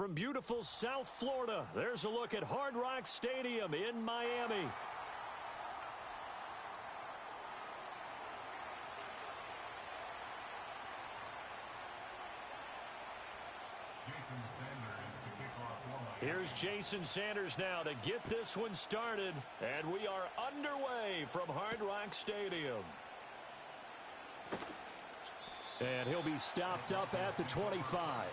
from beautiful South Florida. There's a look at Hard Rock Stadium in Miami. Here's Jason Sanders now to get this one started. And we are underway from Hard Rock Stadium. And he'll be stopped up at the 25.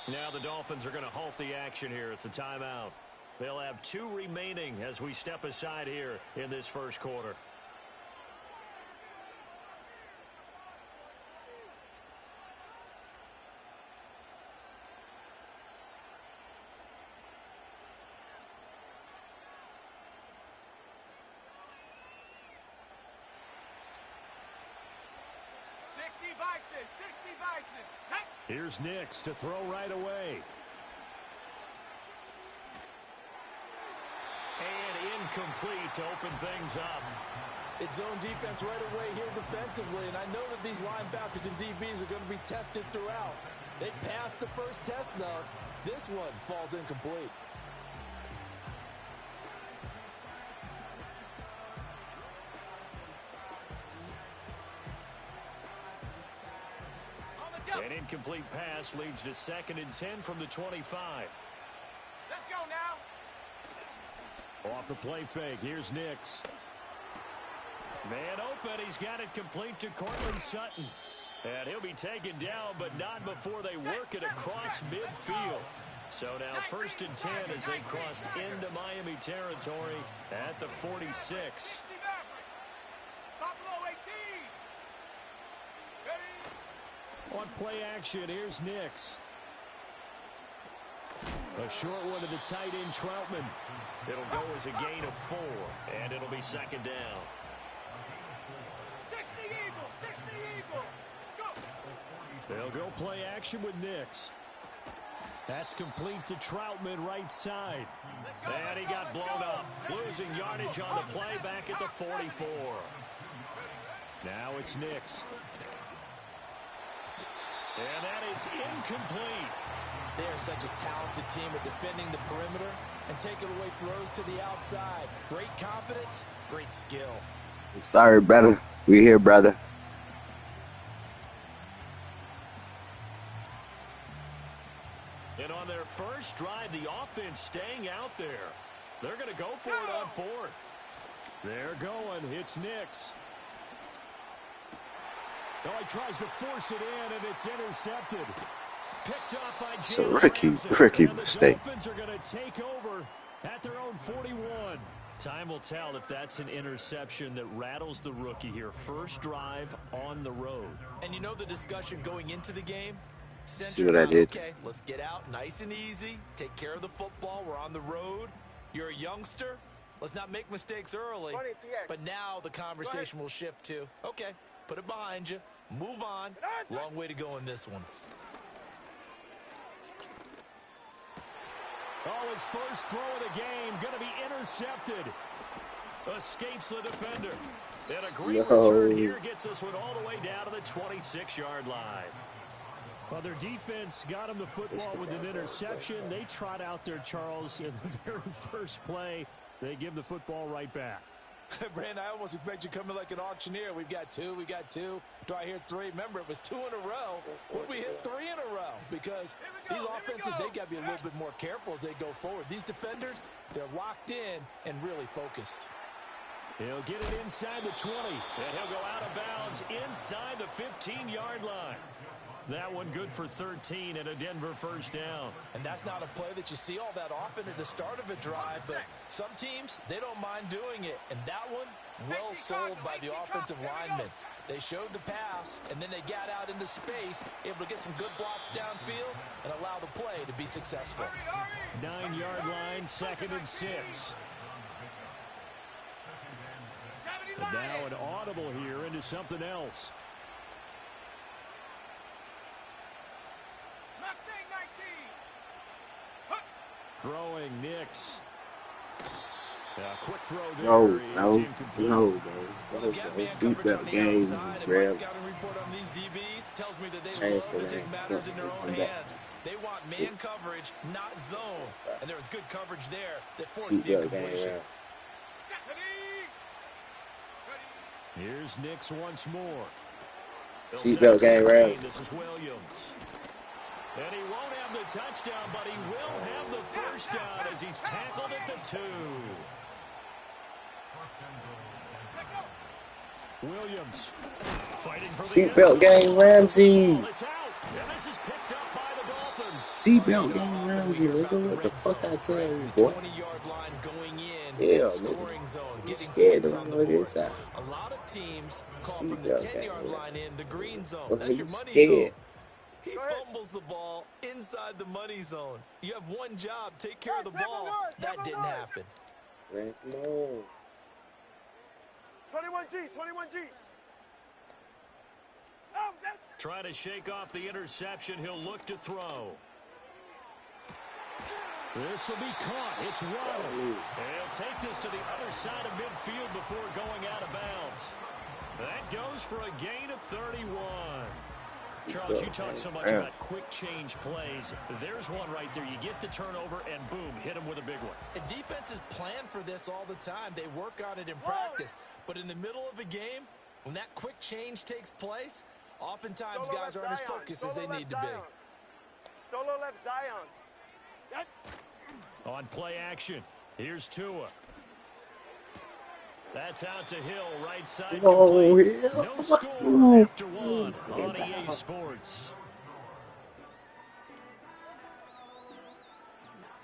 Now the Dolphins are going to halt the action here. It's a timeout. They'll have 2 remaining as we step aside here in this first quarter. Here's Nix to throw right away. And incomplete to open things up. It's zone defense right away here defensively, and I know that these linebackers and DBs are going to be tested throughout. They passed the first test, though. This one falls incomplete. An incomplete pass leads to 2nd and 10 from the 25. Let's go now. Off the play fake, here's Nix. Man open, he's got it complete to Cortland Sutton. And he'll be taken down, but not before they work it across midfield. So now 1st and 10 as they crossed into Miami territory at the 46. On play action, here's Nix. A short one to the tight end, Troutman. It'll go as a gain of 4, and it'll be 2nd down. 60 Eagles, 60 Eagles. Go. They'll go play action with Nix. That's complete to Troutman, right side. And he got blown up. Losing yardage on the play back at the 44. Now it's Nix. And that is incomplete. They are such a talented team at defending the perimeter and taking away throws to the outside. Great confidence, great skill. I'm sorry, brother. We here, brother. And on their first drive, the offense staying out there. They're going to go for it on 4th. They're going. It's Nix. Oh, he tries to force it in, and it's intercepted. Picked up by It's a rookie mistake. The Dolphins are going to take over at their own 41. Time will tell if that's an interception that rattles the rookie here. First drive on the road. And you know the discussion going into the game? See what I did? Okay, let's get out nice and easy. Take care of the football. We're on the road. You're a youngster. Let's not make mistakes early. But now the conversation will shift to, okay, put it behind you. Move on. Long way to go in this one. Oh, his first throw of the game going to be intercepted. Escapes the defender. And a great return here gets this one all the way down to the 26-yard line. Well, their defense got him the football with an interception. They trot out there, Charles, in the very first play. They give the football right back. Brandon, I almost expect you coming like an auctioneer. We've got 2. Do I hear 3? Remember, it was 2 in a row. Would we hit 3 in a row? Because these offenses, they got to be a little bit more careful as they go forward. These defenders, they're locked in and really focused. He'll get it inside the 20, and he'll go out of bounds inside the 15-yard line. That one good for 13 and a Denver first down. And that's not a play that you see all that often at the start of a drive, but some teams, they don't mind doing it. And that one, well sold by the offensive lineman. They showed the pass, and then they got out into space, able to get some good blocks downfield and allow the play to be successful. 9-yard line, 2nd and 6. And now an audible here into something else. Throwing Nix. Quick throw No, there is no, incomplete. no, bro. Well, they've got man coverage on Seatbelt the game, outside, and my grabs, scouting report on these DBs tells me that they chance love for to that. take matters in their own Come back. hands. They want man coverage, not zone. And there was good coverage there that forced the Seatbelt game incompletion. round. Here's Nix once more. Seatbelt game round. This is Williams. And he won't have the touchdown, but he will have the first down as he's tackled at the 2. Williams fighting for the Seatbelt game, Ramsey. It's out. And this is picked up by the Dolphins. Seatbelt game, Ramsey. Nigga, what the fuck I tell you, boy? 20-yard line going in. Yeah, scoring zone. I'm Getting scared points to on the run board. this out. A lot of teams call from the Seatbelt 10-yard game, line in the green zone. Well, That's you your money scared. zone. He fumbles the ball inside the money zone. You have one job, take care of the ball. That didn't happen. Man, come on. 21G. Trying to shake off the interception. He'll look to throw. This will be caught. It's Waddle. He'll take this to the other side of midfield before going out of bounds. That goes for a gain of 31. Charles, you talk so much about quick change plays. There's one right there. You get the turnover, and boom, hit him with a big one. And defenses plan for this all the time. They work on it in practice. But in the middle of a game, when that quick change takes place, oftentimes guys aren't as focused as they need to be. Solo left Zion. On play action, here's Tua. That's out to Hill, right side complete. No score after one on EA Sports.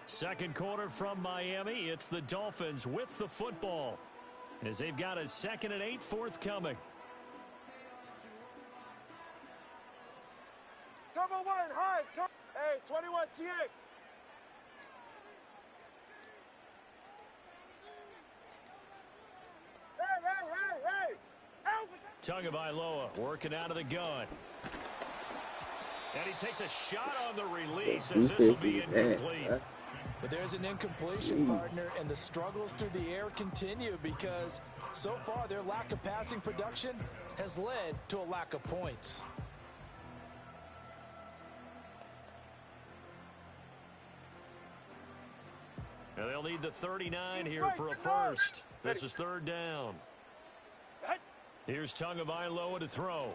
Second quarter from Miami. It's the Dolphins with the football as they've got a 2nd and 8 forthcoming. Turbo 1, Hive. Hey, 21 TX. Hey. Tagovailoa working out of the gun. And he takes a shot on the release as this will be incomplete. But there's an incompletion, partner, and the struggles through the air continue because so far their lack of passing production has led to a lack of points. And they'll need the 39 here for a first. This is 3rd down. Here's Tagovailoa to throw.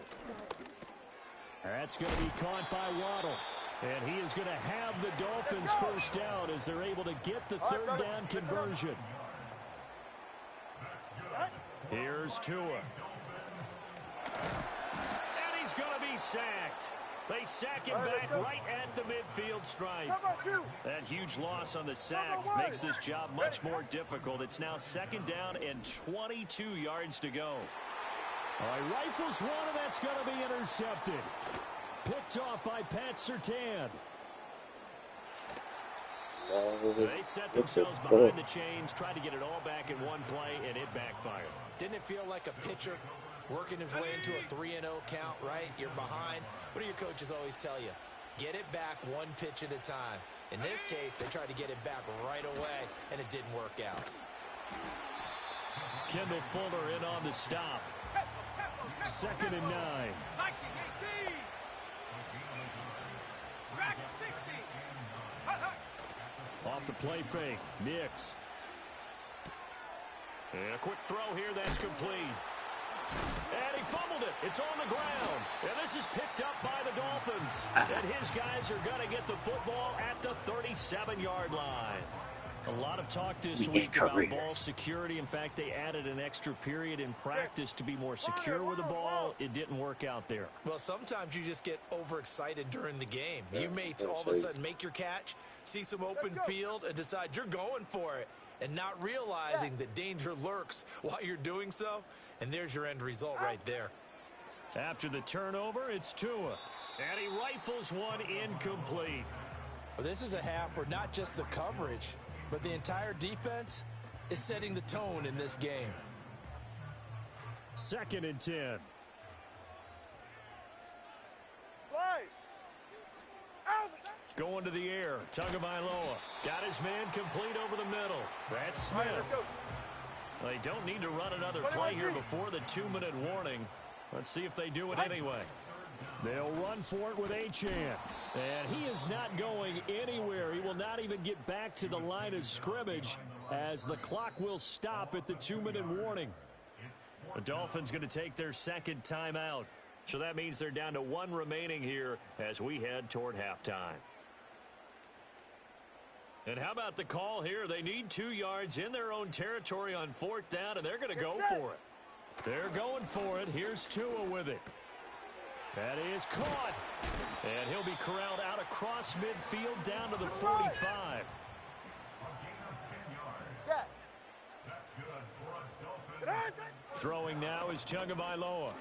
That's going to be caught by Waddle. And he is going to have the Dolphins first down as they're able to get the 3rd down conversion. Here's Tua. And he's going to be sacked. They sack him back right at the midfield stripe. That huge loss on the sack makes this job much more difficult. It's now 2nd down and 22 yards to go. All right, rifles one, and that's going to be intercepted. Picked off by Pat Surtain. They set themselves behind the chains, tried to get it all back in one play, and it backfired. Didn't it feel like a pitcher working his way into a 3-0 count, right? You're behind. What do your coaches always tell you? Get it back one pitch at a time. In this case, they tried to get it back right away, and it didn't work out. Kendall Fuller in on the stop. 2nd and 9. Off the play fake. Nix. And a quick throw here. That's complete. And he fumbled it. It's on the ground. And this is picked up by the Dolphins. And his guys are going to get the football at the 37-yard line. A lot of talk this week about ball security. In fact, they added an extra period in practice to be more secure with the ball. It didn't work out there. Well, sometimes you just get overexcited during the game. You may all of a sudden make your catch, see some open field, and decide you're going for it, and not realizing that danger lurks while you're doing so. And there's your end result right there. After the turnover, it's Tua. And he rifles one incomplete. Well, this is a half where not just the coverage, but the entire defense is setting the tone in this game. 2nd and 10. Going to the air. Tagovailoa got his man complete over the middle. That's Smith. They don't need to run another play here before the 2-minute warning. Let's see if they do it anyway. They'll run for it with Achane. And he is not going anywhere. He will not even get back to the line of scrimmage as the clock will stop at the 2-minute warning. The Dolphins going to take their second timeout. So that means they're down to 1 remaining here as we head toward halftime. And how about the call here? They need 2 yards in their own territory on 4th down, and they're going to go for it. They're going for it. Here's Tua with it. That is caught. And he'll be corralled out across midfield down to the 45. Throwing now is Tagovailoa.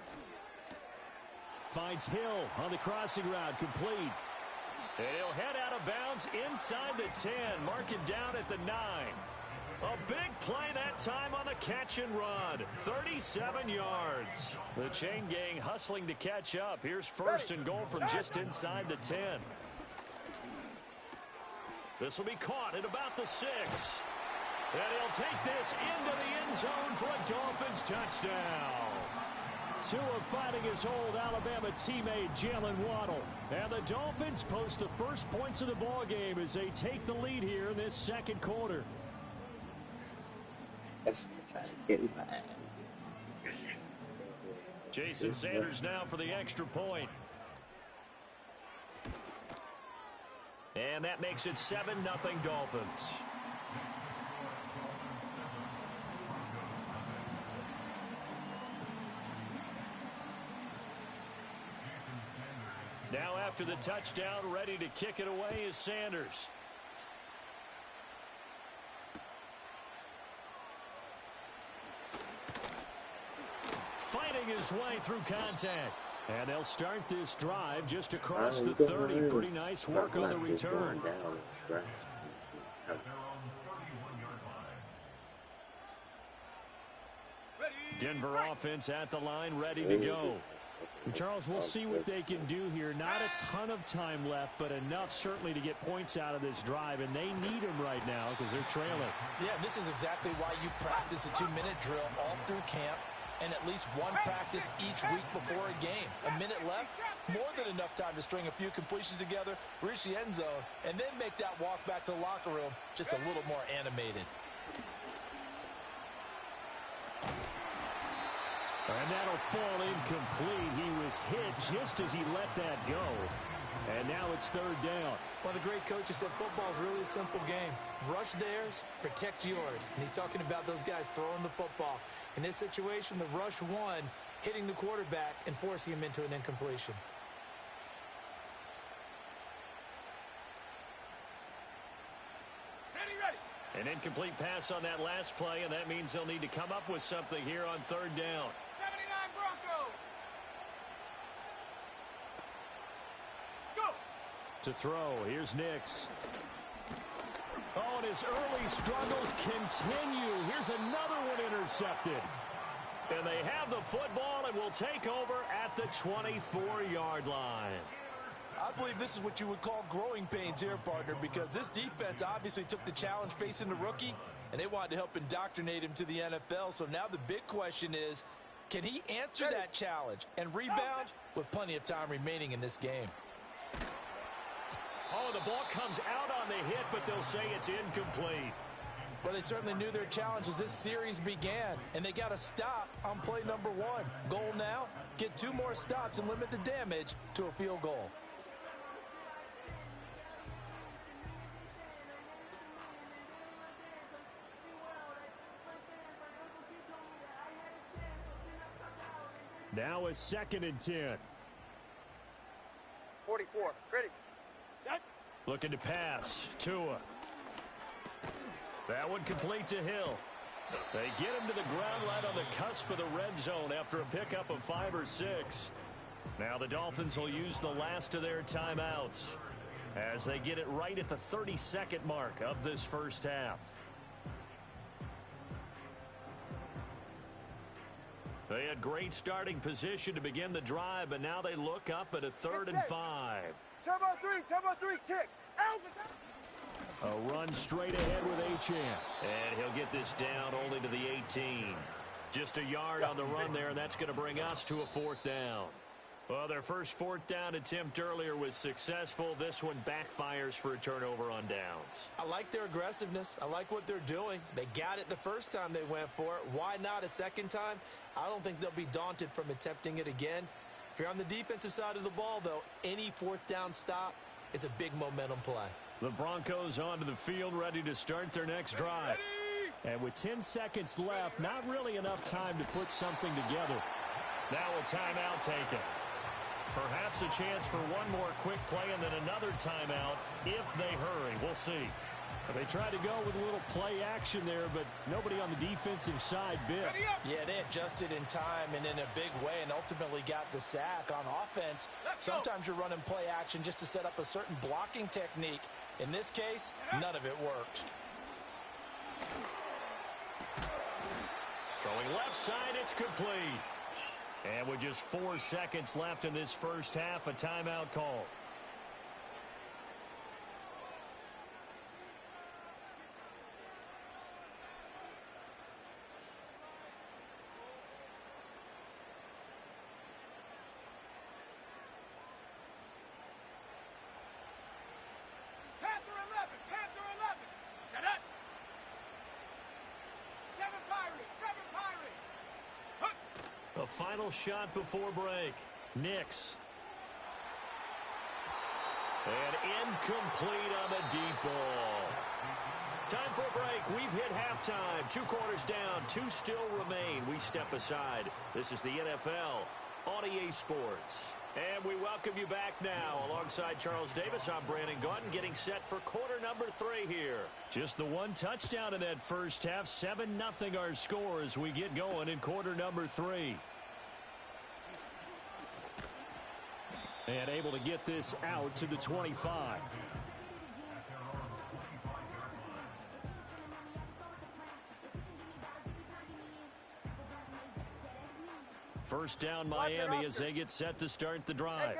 Finds Hill on the crossing route, complete. And he'll head out of bounds inside the 10, mark it down at the 9. A big play that time on the catch and run. 37 yards. The chain gang hustling to catch up. Here's 1st and goal from just inside the 10. This will be caught at about the 6. And he'll take this into the end zone for a Dolphins touchdown. Tua fighting his old Alabama teammate Jalen Waddle. And the Dolphins post the first points of the ball game as they take the lead here in this second quarter. Jason Sanders now for the extra point. And that makes it 7-0 Dolphins. Now after the touchdown, ready to kick it away is Sanders. Fighting his way through contact. And they'll start this drive just across the 30. Pretty nice work on the return. Denver offense at the line, ready to go. Charles, we'll see what they can do here. Not a ton of time left, but enough certainly to get points out of this drive, and they need them right now because they're trailing. Yeah, this is exactly why you practice a 2-minute drill all through camp and at least one practice each week before a game. A minute left, more than enough time to string a few completions together, reach the end zone, and then make that walk back to the locker room just a little more animated. And that'll fall incomplete. He was hit just as he let that go. And now it's 3rd down. One of the great coaches said football is really a simple game. Rush theirs, protect yours. And he's talking about those guys throwing the football. In this situation, the rush won, hitting the quarterback and forcing him into an incompletion. An incomplete pass on that last play, and that means they'll need to come up with something here on 3rd down. 79 Broncos. Go. To throw, here's Nix. Oh, and his early struggles continue. Here's another one intercepted. And they have the football and will take over at the 24-yard line. I believe this is what you would call growing pains here, partner, because this defense obviously took the challenge facing the rookie, and they wanted to help indoctrinate him to the NFL. So now the big question is, can he answer that challenge and rebound with plenty of time remaining in this game? Oh, the ball comes out on the hit, but they'll say it's incomplete. Well, they certainly knew their challenge as this series began, and they got a stop on play number 1. Goal now, get 2 more stops and limit the damage to a field goal. Now a 2nd and 10. 44. Ready. Looking to pass. Tua. That one complete to Hill. They get him to the ground right on the cusp of the red zone after a pickup of 5 or 6. Now the Dolphins will use the last of their timeouts as they get it right at the 32nd mark of this first half. They had great starting position to begin the drive, but now they look up at a 3rd and 5. Turbo 3, kick. Out. A run straight ahead with H.2H. And he'll get this down only to the 18. Just a yard on the run there, and that's going to bring us to a 4th down. Well, their first 4th down attempt earlier was successful. This one backfires for a turnover on downs. I like their aggressiveness. I like what they're doing. They got it the first time they went for it. Why not a second time? I don't think they'll be daunted from attempting it again. If you're on the defensive side of the ball, though, any 4th down stop is a big momentum play. The Broncos onto the field, ready to start their next drive. And with 10 seconds left, not really enough time to put something together. Now a timeout taken. Perhaps a chance for one more quick play and then another timeout if they hurry. We'll see. They tried to go with a little play action there, but nobody on the defensive side bit. Yeah, they adjusted in time and in a big way and ultimately got the sack on offense. Sometimes you're running play action just to set up a certain blocking technique. In this case, none of it worked. Throwing left side, it's complete. And with just 4 seconds left in this first half, a timeout call. A final shot before break. Nix. And incomplete on the deep ball. Time for a break. We've hit halftime. 2 quarters down. 2 still remain. We step aside. This is the NFL on EA Sports. And we welcome you back now. Alongside Charles Davis, I'm Brandon Gaudin, getting set for quarter number 3 here. Just the 1 touchdown in that first half. 7-0 our score as we get going in quarter number 3. And able to get this out to the 25. First down Miami as they get set to start the drive.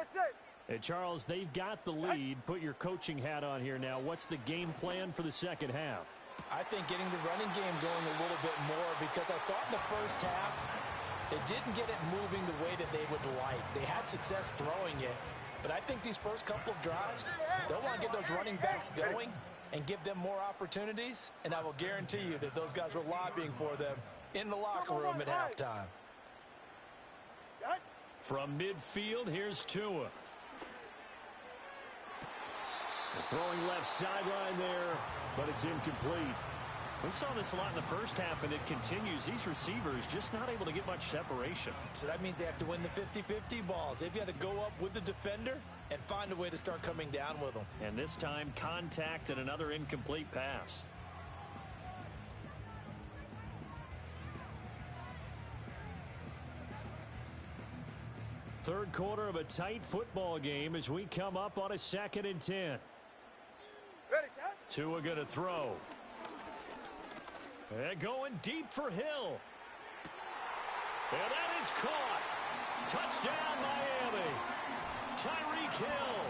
And Charles, they've got the lead. Put your coaching hat on here now. What's the game plan for the second half? I think getting the running game going a little bit more, because I thought in the first half they didn't get it moving the way that they would like. They had success throwing it, but I think these first couple of drives, they'll want to get those running backs going and give them more opportunities, and I will guarantee you that those guys were lobbying for them in the locker room at halftime. From midfield, here's Tua. Throwing left sideline there, but it's incomplete. We saw this a lot in the first half, and it continues. These receivers just not able to get much separation. So that means they have to win the 50-50 balls. They've got to go up with the defender and find a way to start coming down with them. And this time, contact and another incomplete pass. Third quarter of a tight football game as we come up on a 2nd and 10. Tua going to throw. And going deep for Hill. And that is caught. Touchdown, Miami. Tyreek Hill,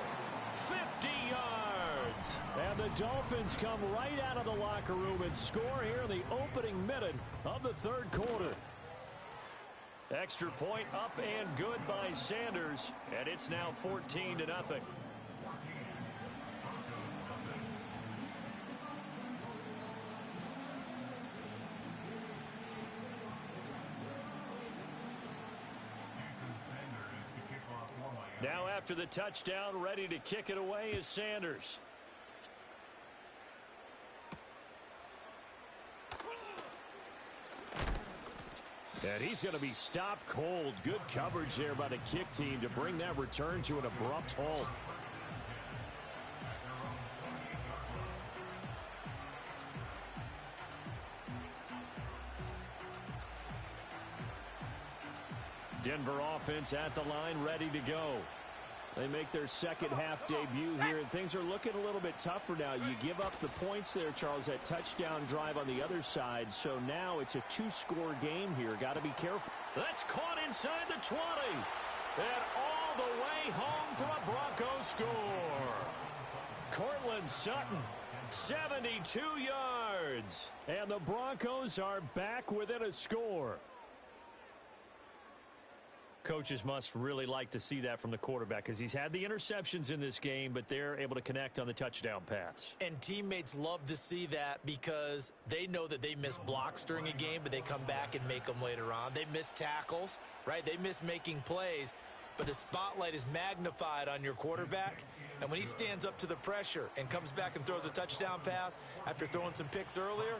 50 yards. And the Dolphins come right out of the locker room and score here in the opening minute of the third quarter. Extra point up and good by Sanders. And it's now 14-0. Now after the touchdown, ready to kick it away is Sanders. And he's going to be stopped cold. Good coverage there by the kick team to bring that return to an abrupt halt. Denver offense at the line, ready to go. They make their second half debut here, and things are looking a little bit tougher now. You give up the points there, Charles, that touchdown drive on the other side. So now it's a 2-score game here. Got to be careful. That's caught inside the 20. And all the way home for a Broncos score. Cortland Sutton 72 yards. And the Broncos are back within a score. Coaches must really like to see that from the quarterback because he's had the interceptions in this game, but they're able to connect on the touchdown pass. And teammates love to see that because they know that they miss blocks during a game, but they come back and make them later on. They miss tackles, right? They miss making plays, but the spotlight is magnified on your quarterback. And when he stands up to the pressure and comes back and throws a touchdown pass after throwing some picks earlier,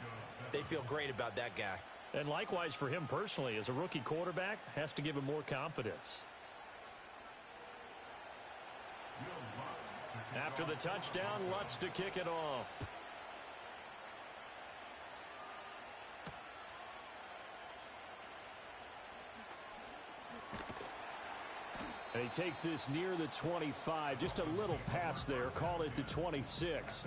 they feel great about that guy. And likewise for him personally, as a rookie quarterback, has to give him more confidence. After the touchdown, Lutz to kick it off. And he takes this near the 25. Just a little pass there. Call it the 26.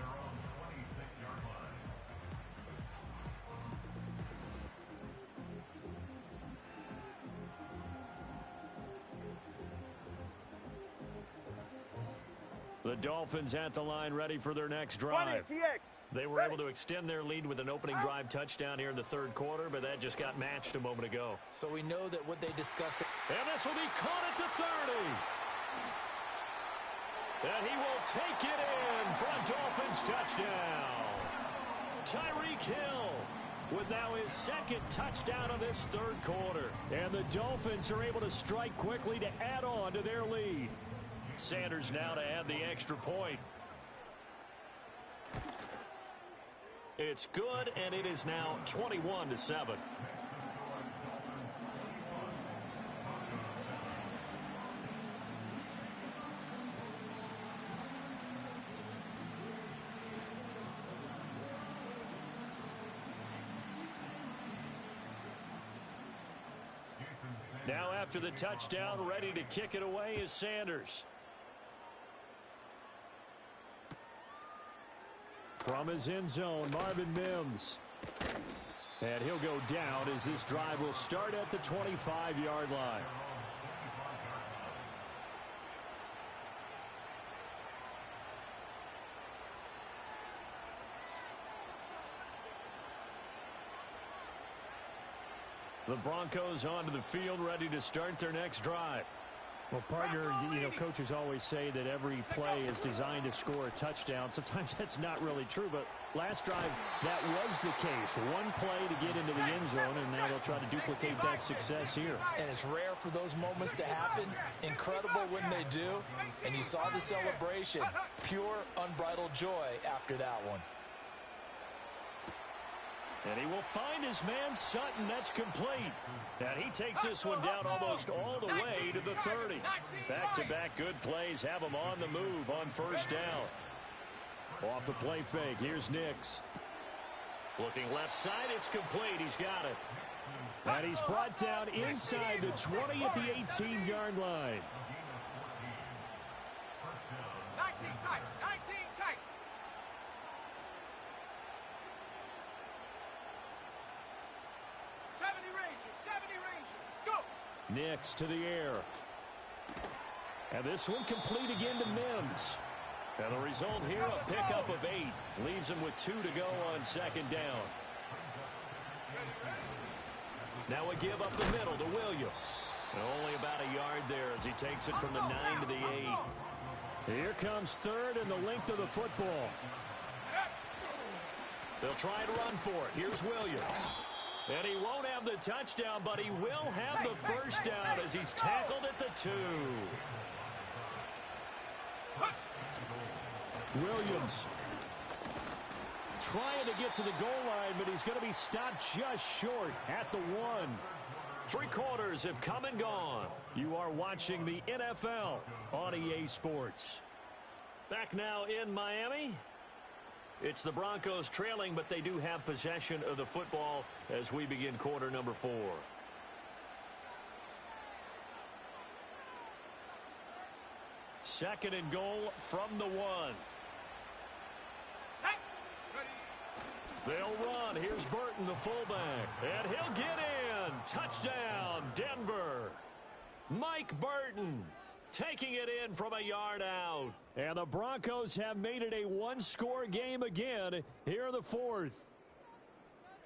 The Dolphins at the line ready for their next drive. They were able to extend their lead with an opening drive touchdown here in the third quarter, but that just got matched a moment ago. So we know that what they discussed. And this will be caught at the 30. And he will take it in for a Dolphins touchdown. Tyreek Hill with now his second touchdown of this third quarter. And the Dolphins are able to strike quickly to add on to their lead. Sanders now to add the extra point. It's good, and it is now 21-7. Now after the touchdown, ready to kick it away is Sanders. From his end zone, Marvin Mims. And he'll go down as this drive will start at the 25-yard line. The Broncos onto the field, ready to start their next drive. Well, partner, coaches always say that every play is designed to score a touchdown. Sometimes that's not really true, but last drive, that was the case. One play to get into the end zone, and now they'll try to duplicate that success here. And it's rare for those moments to happen. Incredible when they do. And you saw the celebration. Pure, unbridled joy after that one. And he will find his man Sutton. That's complete. And he takes this one down almost all the way to the 30. Back-to-back good plays have him on the move on first down. Off the play fake, here's Nix. Looking left side, it's complete. He's got it. And he's brought down inside the 20 at the 18-yard line. 19 tight, 19 tight. Nix to the air. And this one complete again to Mims. And the result here, a pickup of 8. Leaves him with 2 to go on second down. Now a give up the middle to Williams. And only about a yard there as he takes it from the 9 to the 8. Here comes third and the length of the football. They'll try to run for it. Here's Williams. And he won't have the touchdown, but he will have the first down as he's tackled at the 2. Williams trying to get to the goal line, but he's going to be stopped just short at the 1. 3 quarters have come and gone. You are watching the NFL on EA Sports. Back now in Miami. It's the Broncos trailing, but they do have possession of the football as we begin quarter number 4. Second and goal from the 1. They'll run. Here's Burton, the fullback. And he'll get in. Touchdown, Denver. Mike Burton taking it in from a yard out. And the Broncos have made it a one-score game again here in the fourth.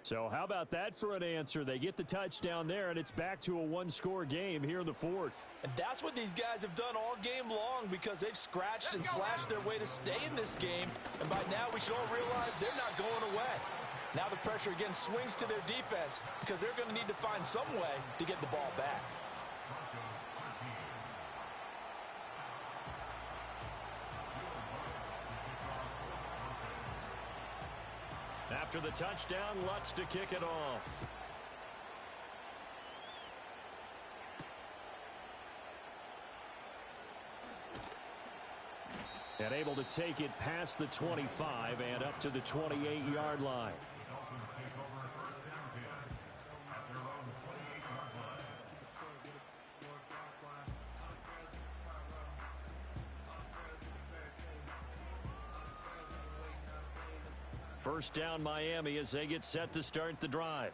So how about that for an answer? They get the touchdown there, and it's back to a one-score game here in the fourth. And that's what these guys have done all game long because they've scratched and slashed their way to stay in this game. And by now we should all realize they're not going away. Now the pressure again swings to their defense because they're going to need to find some way to get the ball back. After the touchdown, Lutz to kick it off. And able to take it past the 25 and up to the 28-yard line. First down Miami as they get set to start the drive.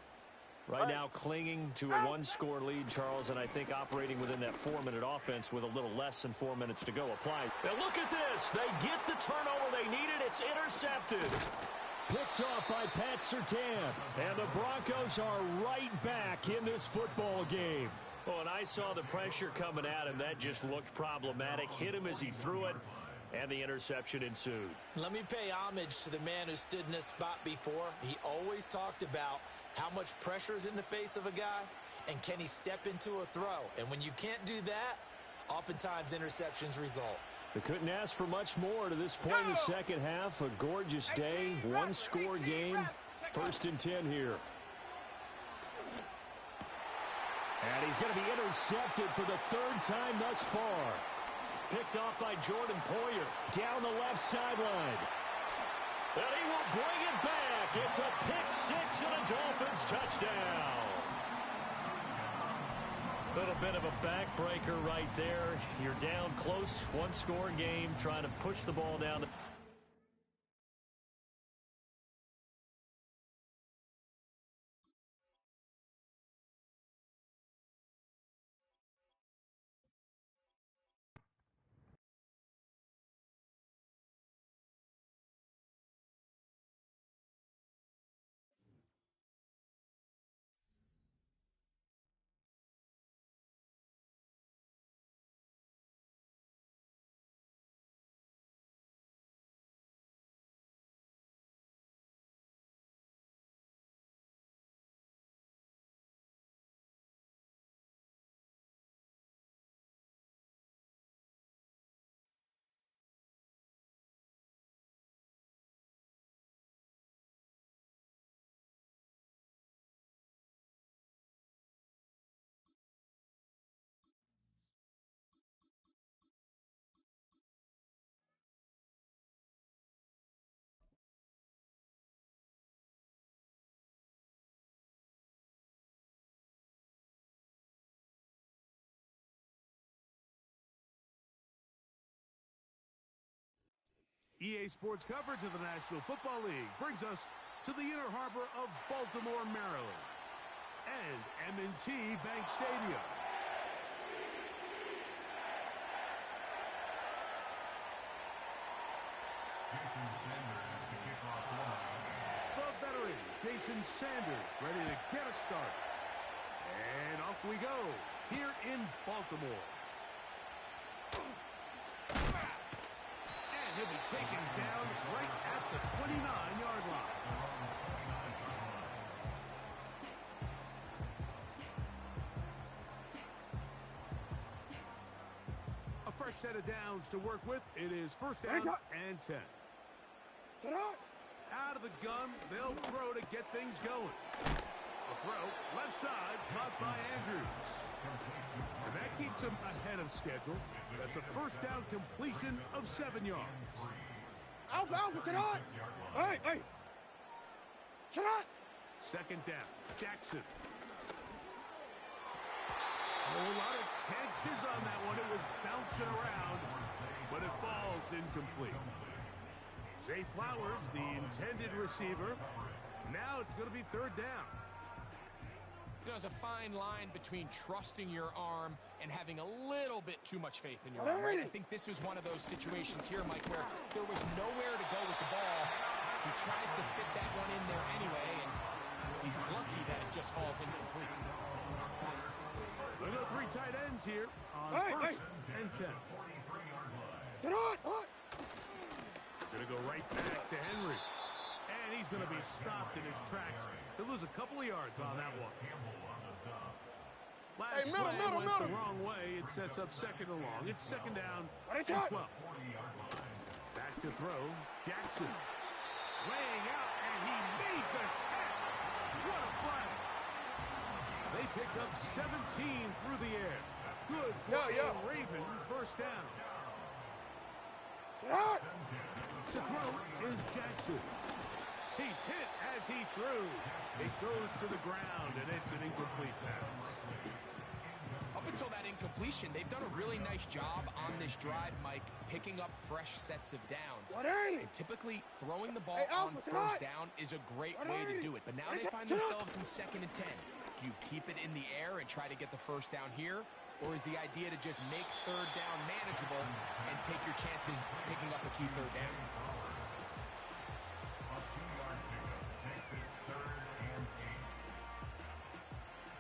Right now clinging to a one-score lead, Charles, and I think operating within that 4-minute offense with a little less than 4 minutes to go applied. And look at this. They get the turnover they needed. It's intercepted. Picked off by Pat Surtain. And the Broncos are right back in this football game. Oh, and I saw the pressure coming at him. That just looked problematic. Hit him as he threw it. And the interception ensued. Let me pay homage to the man who stood in this spot before. He always talked about how much pressure is in the face of a guy, and can he step into a throw? And when you can't do that, oftentimes interceptions result. They couldn't ask for much more to this point in the second half. A gorgeous day, one-score game. 1st and 10 here. And he's going to be intercepted for the 3rd time thus far. Picked off by Jordan Poyer. Down the left sideline. And he will bring it back. It's a pick-6 and a Dolphins touchdown. Little bit of a backbreaker right there. You're down close, one-score game, trying to push the ball down the... EA Sports coverage of the National Football League brings us to the Inner Harbor of Baltimore, Maryland, and M&T Bank Stadium. The veteran, Jason Sanders, ready to get a start. And off we go, here in Baltimore. He'll be taken down right at the 29-yard line. A fresh set of downs to work with. It is 1st down and 10. Out of the gun, they'll throw to get things going. A throw, left side, caught by Andrews. And that keeps him ahead of schedule. That's a 1st down completion of 7 yards. Alpha, Sherrod! Hey! Sherrod! 2nd down, Jackson. A lot of chances on that one. It was bouncing around, but it falls incomplete. Zay Flowers, the intended receiver. Now it's going to be 3rd down. You know, there's a fine line between trusting your arm and having a little bit too much faith in your arm, right? I think this was one of those situations here, Mike, where there was nowhere to go with the ball. He tries to fit that one in there anyway, and he's lucky that it just falls incomplete. We've got 3 tight ends here on first and 10. Going to go right back to Henry. And he's going to be stopped in his tracks. He'll lose a couple of yards on that one. Last play went the wrong way. It sets up second and long. It's second down and 12. Back to throw. Jackson. Laying out, and he made the catch. What a play. They pick up 17 through the air. Good for a Raven first down. To throw is Jackson. He's hit as he threw. It goes to the ground, and it's an incomplete pass. Up until that incompletion, they've done a really nice job on this drive, Mike, picking up fresh sets of downs. And typically, throwing the ball on first down is a great way to do it. But now they find themselves in 2nd and 10. Do you keep it in the air and try to get the first down here? Or is the idea to just make third down manageable and take your chances picking up a key third down?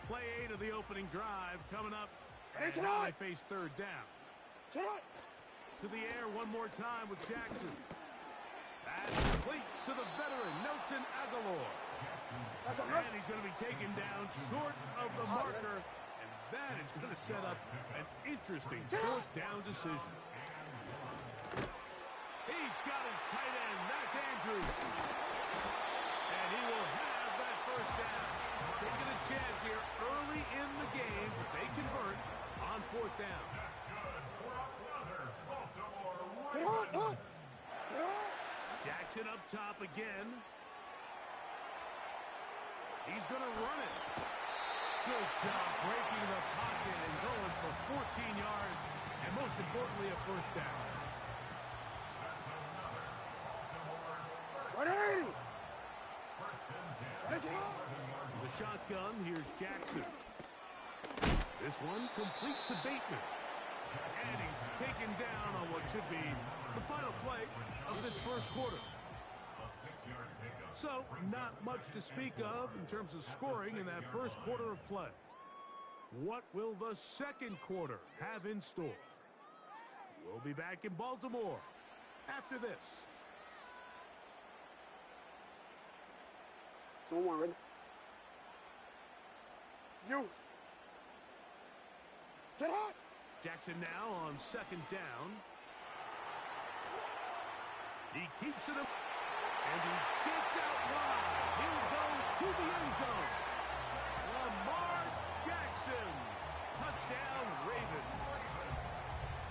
Play 8 of the opening drive coming up. And now they face third down. To the air one more time with Jackson. That's complete to the veteran, Nelson Aguilar. And he's going to be taken down short of the marker. And that is going to set up an interesting fourth down decision. He's got his tight end. That's Andrews. And he will have that first down. Taking a chance here early in the game, but they convert on fourth down. Jackson up top again. He's going to run it. Good job breaking the pocket and going for 14 yards, and most importantly, a first down. The shotgun, here's Jackson. This one complete to Bateman. And he's taken down on what should be the final play of this first quarter. So, not much to speak of in terms of scoring in that first quarter of play. What will the second quarter have in store? We'll be back in Baltimore after this. Someone ready? You. Get out. Jackson now on second down. He keeps it up. And he gets out wide. He'll go to the end zone. Lamar Jackson. Touchdown, Ravens.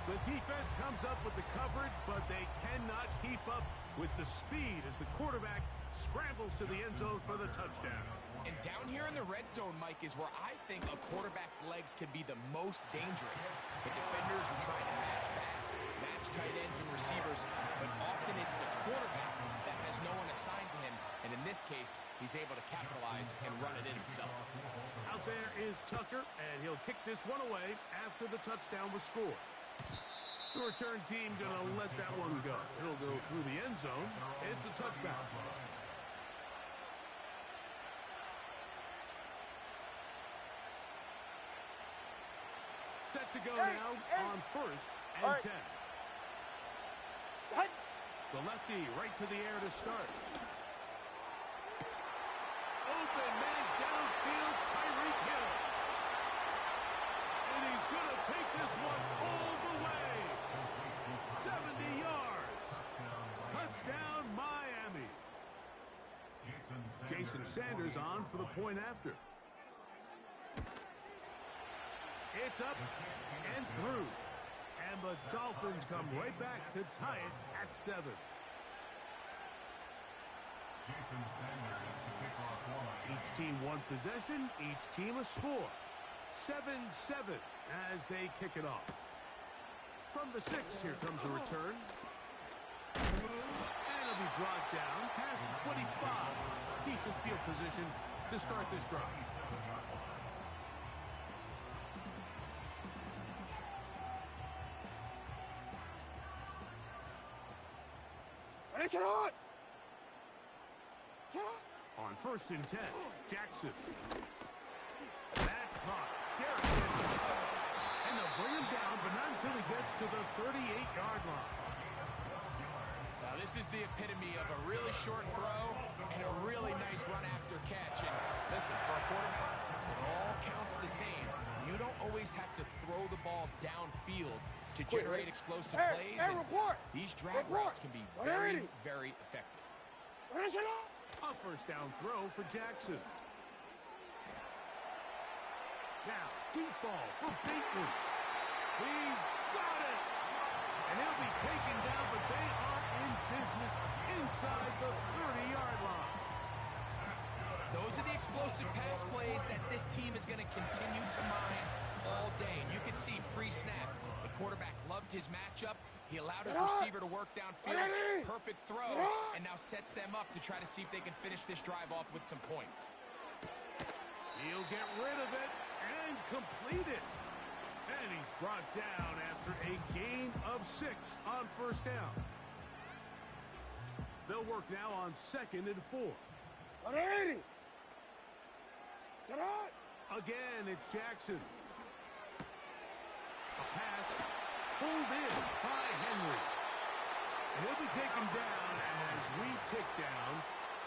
The defense comes up with the coverage, but they cannot keep up with the speed as the quarterback scrambles to the end zone for the touchdown. And down here in the red zone, Mike, is where I think a quarterback's legs can be the most dangerous. The defenders are trying to match backs, match tight ends and receivers, but often it's the quarterback that has no one assigned to him. And in this case, he's able to capitalize and run it in himself. Out there is Tucker, and he'll kick this one away after the touchdown was scored. The return team going to let that one go. It'll go through the end zone. It's a touchback. Set to go now on first and 10. The lefty right to the air to start. Open man downfield, Tyreek Hill. And he's going to take this one all the way. 70 yards. Touchdown, Miami. Jason Sanders on for the point after. It's up and through. And the Dolphins come right back to tie it at 7. Each team one possession, each team a score. 7-7 as they kick it off. From the 6, here comes a return. And it'll be brought down past the 25. Decent field position to start this drive. On 1st and 10, Jackson. That's caught. Derek Henry. And they'll bring him down, but not until he gets to the 38-yard line. Now, this is the epitome of a really short throw and a really nice run after catch. And listen, for a quarterback, it all counts the same. You don't always have to throw the ball downfield to generate explosive plays. And these drag routes can be very, very effective. A 1st down throw for Jackson. Now, deep ball for Bateman. He's got it. And he'll be taken down, but they are in business inside the 30-yard line. Those are the explosive pass plays that this team is going to continue to mine all day. And you can see pre-snap, the quarterback loved his matchup. He allowed his receiver to work downfield. Perfect throw. And now sets them up to try to see if they can finish this drive off with some points. He'll get rid of it and complete it. And he's brought down after a gain of 6 on 1st down. They'll work now on 2nd and 4. Again, it's Jackson. A pass pulled in by Henry. And he'll be taken down as we tick down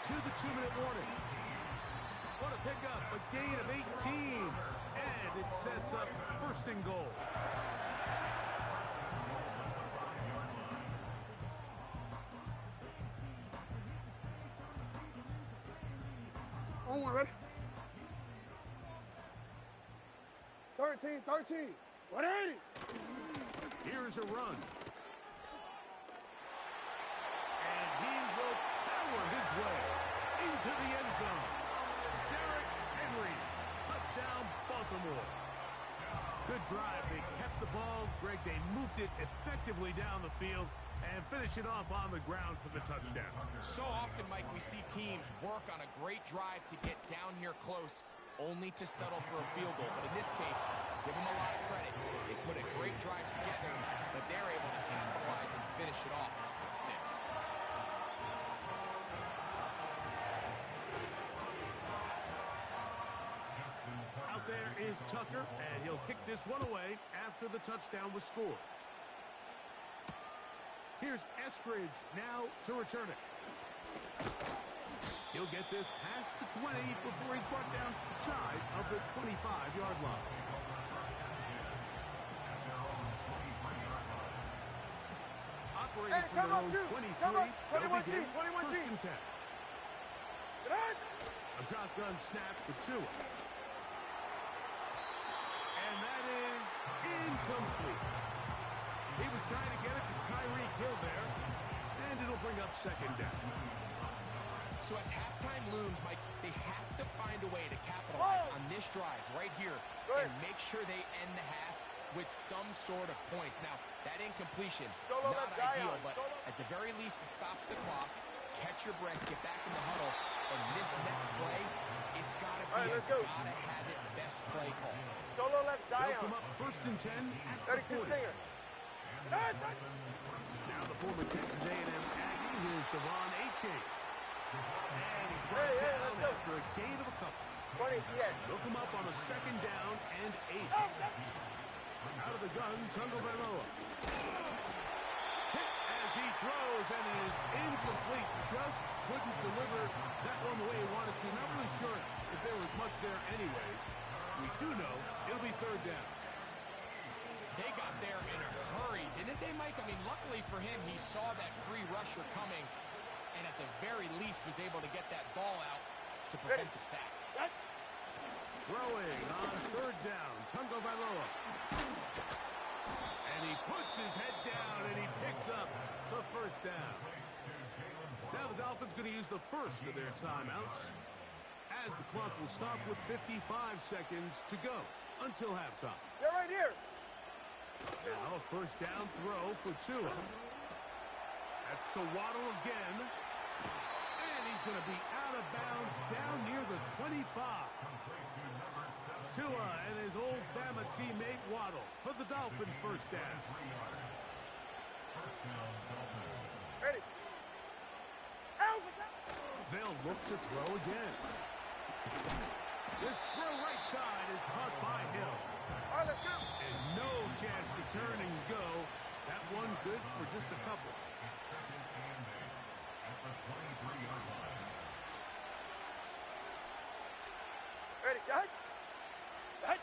to the 2-minute warning. What a pickup, a gain of 18. And it sets up 1st and goal. On one, ready? 13. 180. Here's a run. And he will power his way into the end zone. Derek Henry, touchdown Baltimore. Good drive. They kept the ball. Greg, they moved it effectively down the field and finish it off on the ground for the touchdown. So often, Mike, we see teams work on a great drive to get down here close, only to settle for a field goal. But in this case, give them a lot of credit. They put a great drive together, but they're able to capitalize and finish it off with 6. Out there is Tucker, and he'll kick this one away after the touchdown was scored. Here's Eskridge now to return it. He'll get this past the 20 before he's brought down shy of the 25-yard line. Operating from their own 23, 21G, 21G. 1st and 10. A shotgun snap for Tua. And that is incomplete. He was trying to get it to Tyreek Hill there, and it'll bring up 2nd down. So as halftime looms, Mike, they have to find a way to capitalize on this drive right here and make sure they end the half with some sort of points. Now, that incompletion, not ideal, but at the very least, it stops the clock. Catch your breath, get back in the huddle, and this next play, it's got to be a gotta-have-it best play call. Solo left Zion. They'll come up 1st and 10 at the 40. Stinger. Now the former Texas A&M Aggie, here's Devon H. And he's brought down after a gain of a couple. 20 TX. They'll come up on a 2nd down and 8. Out of the gun, Tungo Vailoa. Hit as he throws, and it is incomplete. Just couldn't deliver that one the way he wanted to. Not really sure if there was much there anyways. We do know it'll be 3rd down. They got there in a hurry, didn't they, Mike? I mean, luckily for him, he saw that free rusher coming, and at the very least was able to get that ball out to prevent the sack. Throwing on 3rd down, Tungo Vailoa. And he puts his head down, and he picks up the 1st down. Now the Dolphins going to use the first of their timeouts, as the clock will stop with 55 seconds to go until halftime. They're right here. Now a 1st down throw for Tua. That's to Waddle again. And he's going to be out of bounds down near the 25. Tua and his old Bama teammate Waddle for the Dolphin 1st down. Ready. look to throw again. This throw right side is caught by Hill. All right, let's go. And no chance to turn and go. That one good for just a couple. Ready, set. Set.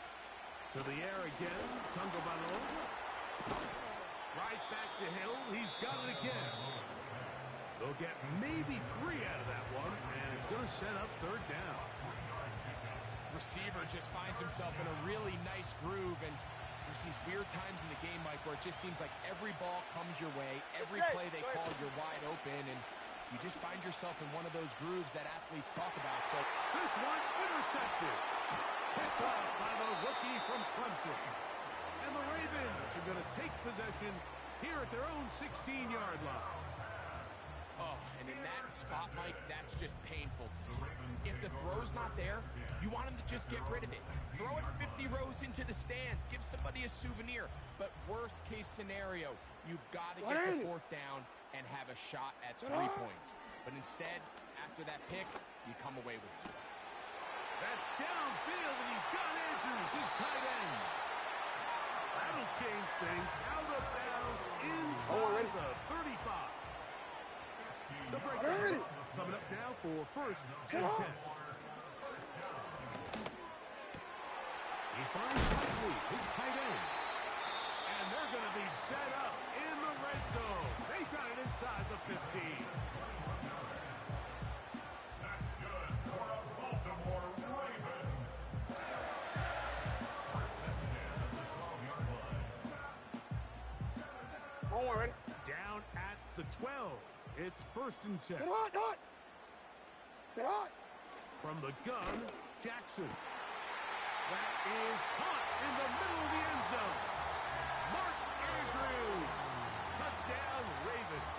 To the air again. Tagovailoa. Right back to Hill. He's got it again. They'll get maybe 3 out of that one, and it's going to set up third down. Receiver just finds himself in a really nice groove, and there's these weird times in the game, Mike, where it just seems like every ball comes your way, every play they call, you're wide open, and you just find yourself in one of those grooves that athletes talk about. So this one intercepted. Picked off by the rookie from Clemson. And the Ravens are going to take possession here at their own 16-yard line. Oh, and in that spot, Mike, that's just painful to see. If the throw's not there, you want him to just get rid of it. Throw it 50 rows into the stands. Give somebody a souvenir. But worst case scenario, you've got to get to fourth down and have a shot at 3 points. But instead, after that pick, you come away with 0. That's downfield, and he's got Andrews, his tight end. That'll change things. Out of bounds inside the 35. The breakdown coming up now for first and 10. He finds Riley, his tight end. And they're going to be set up in the red zone. They've got it inside the 15. That's good for a Baltimore Raven. Down at the 12. It's first and 10. Get hot, hot. Get hot. From the gun, Jackson. That is caught in the middle of the end zone. Mark Andrews. Touchdown, Ravens.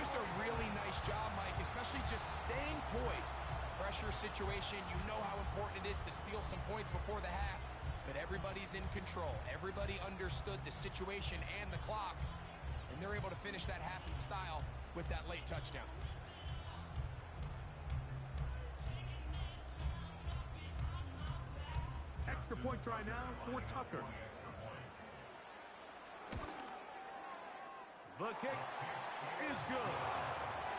Just a really nice job, Mike, especially just staying poised. Pressure situation, you know how important it is to steal some points before the half. But everybody's in control. Everybody understood the situation and the clock. And they're able to finish that half in style with that late touchdown. Extra point try now for Tucker. The kick is good.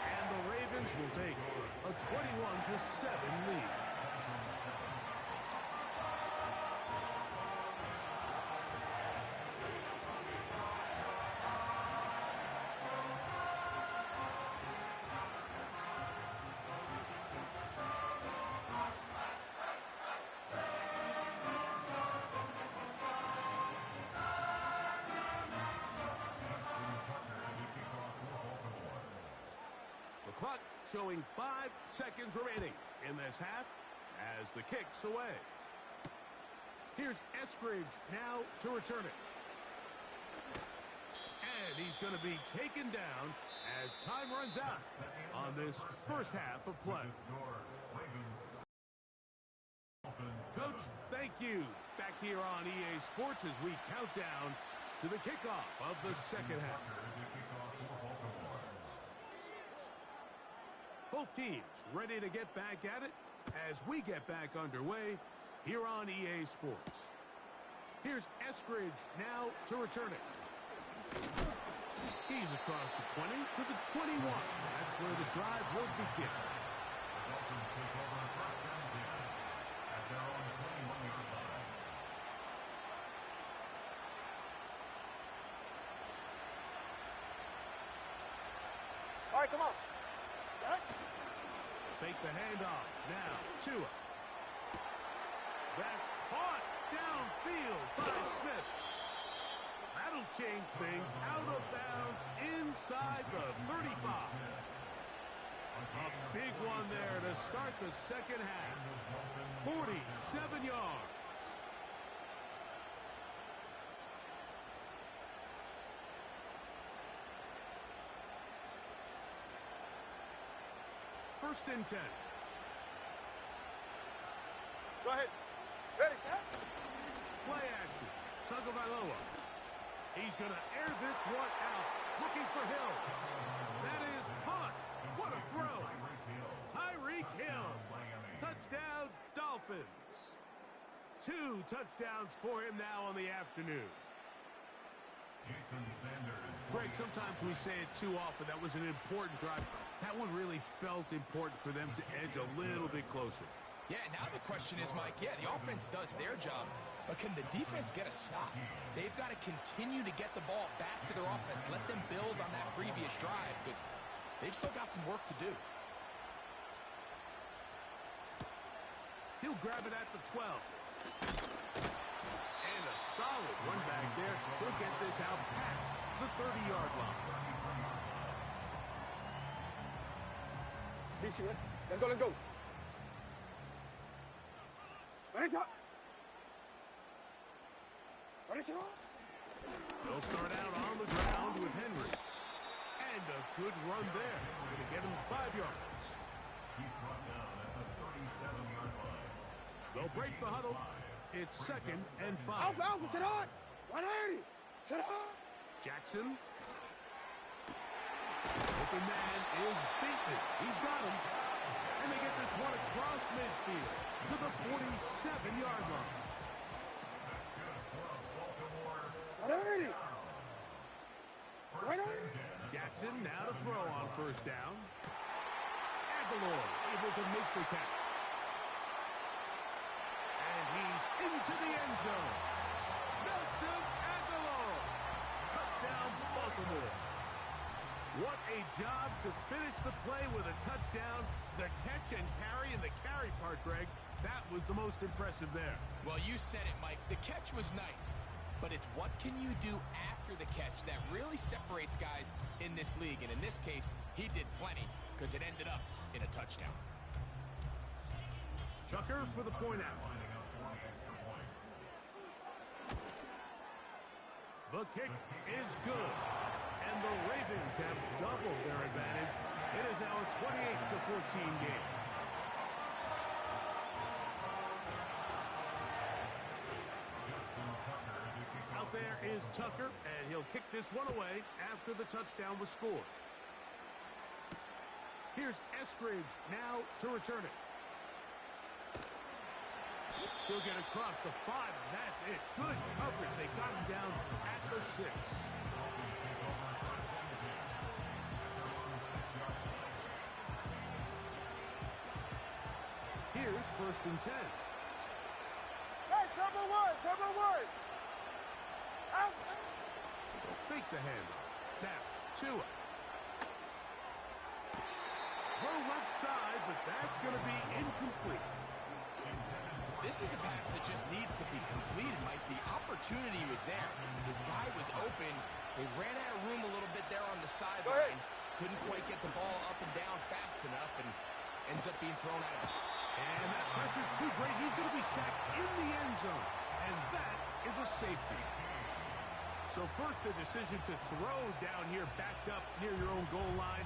And the Ravens will take a 21-7 lead. Clock showing 5 seconds remaining in this half as the kick's away. Here's Eskridge now to return it. And he's going to be taken down as time runs out on this first half of play. Coach, thank you. Back here on EA Sports as we count down to the kickoff of the second half. Both teams ready to get back at it as we get back underway here on EA Sports. Here's Eskridge now to return it. He's across the 20 to the 21. That's where the drive will begin. All right, come on. Set. Fake the handoff. Now, Tua. That's caught downfield by Smith. That'll change things. Out of bounds inside the 35. A big one there to start the second half. 47 yards. First and 10. Go ahead. Ready, set. Play action. Tagovailoa. He's going to air this one out. Looking for Hill. That is caught. What a throw. Touchdown, Dolphins. 2 touchdowns for him now on the afternoon. Greg, sometimes we say it too often. That was an important drive. That one really felt important for them to edge a little bit closer. Yeah, now the question is, Mike, yeah, the offense does their job, but can the defense get a stop? They've got to continue to get the ball back to their offense. Let them build on that previous drive because they've still got some work to do. He'll grab it at the 12. And a solid one back there. He'll get this out past the 30-yard line. Easy, man. Let's go, let's go. They'll start out on the ground with Henry. And a good run there. Going to get him 5 yards. He's brought down at the 37-yard line. They'll break the huddle. It's 2nd and 5. Alpha, sit on. 180. Sit on. Jackson. Open man is beaten. He's got him. And they get this one across midfield to the 47-yard line. 180. Jackson now to throw on 1st down. Aguilar able to make the catch. And he's into the end zone. Nelson Aguilar. Touchdown, Baltimore. What a job to finish the play with a touchdown. The catch and carry, and the carry part, Greg, that was the most impressive there. Well, you said it, Mike. The catch was nice, but it's what can you do after the catch that really separates guys in this league. And in this case, he did plenty because it ended up in a touchdown. Tucker for the point out. The kick is good. And the Ravens have doubled their advantage. It is now a 28-14 game. Out there is Tucker, and he'll kick this one away after the touchdown was scored. Here's Eskridge now to return it. He'll get across the 5, and that's it. Good coverage. They got him down at the 6. Here's 1st and 10. Hey, turbo one. Out. They'll fake the handoff. Now, Tua. Throw left side, but that's going to be incomplete. This is a pass that just needs to be completed, Mike. The opportunity was there. His guy was open. They ran out of room a little bit there on the sideline. Couldn't quite get the ball up and down fast enough, and ends up being thrown out of it. And that pressure too great. He's going to be sacked in the end zone. And that is a safety. So first the decision to throw down here backed up near your own goal line.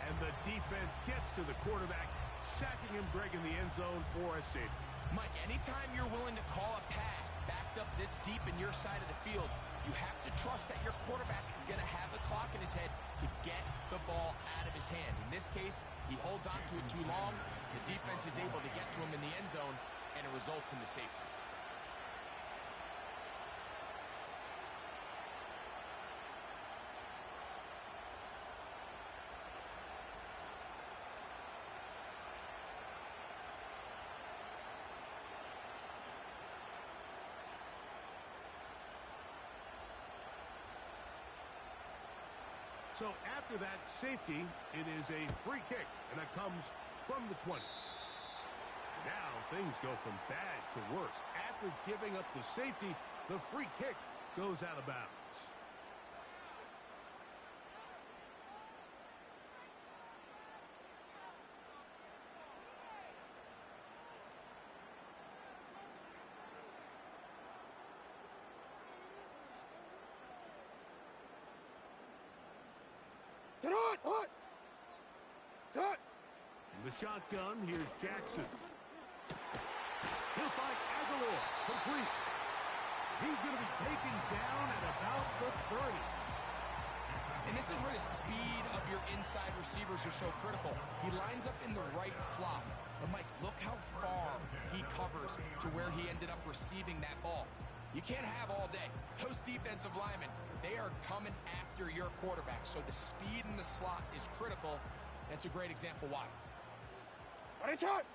And the defense gets to the quarterback, sacking him, Greg, in the end zone for a safety. Mike, anytime you're willing to call a pass backed up this deep in your side of the field, you have to trust that your quarterback is going to have the clock in his head to get the ball out of his hand. In this case, he holds on to it too long. The defense is able to get to him in the end zone, and it results in the safety. So after that safety, it is a free kick, and it comes from the 20. Now things go from bad to worse. After giving up the safety, the free kick goes out of bounds. In the shotgun, here's Jackson. He'll find Aguilar, complete. He's going to be taken down at about the 30. And this is where the speed of your inside receivers are so critical. He lines up in the right slot. But, Mike, look how far he covers to where he ended up receiving that ball. You can't have all day. Those defensive linemen, they are coming after your quarterback. So the speed in the slot is critical. That's a great example why. Ready, shot!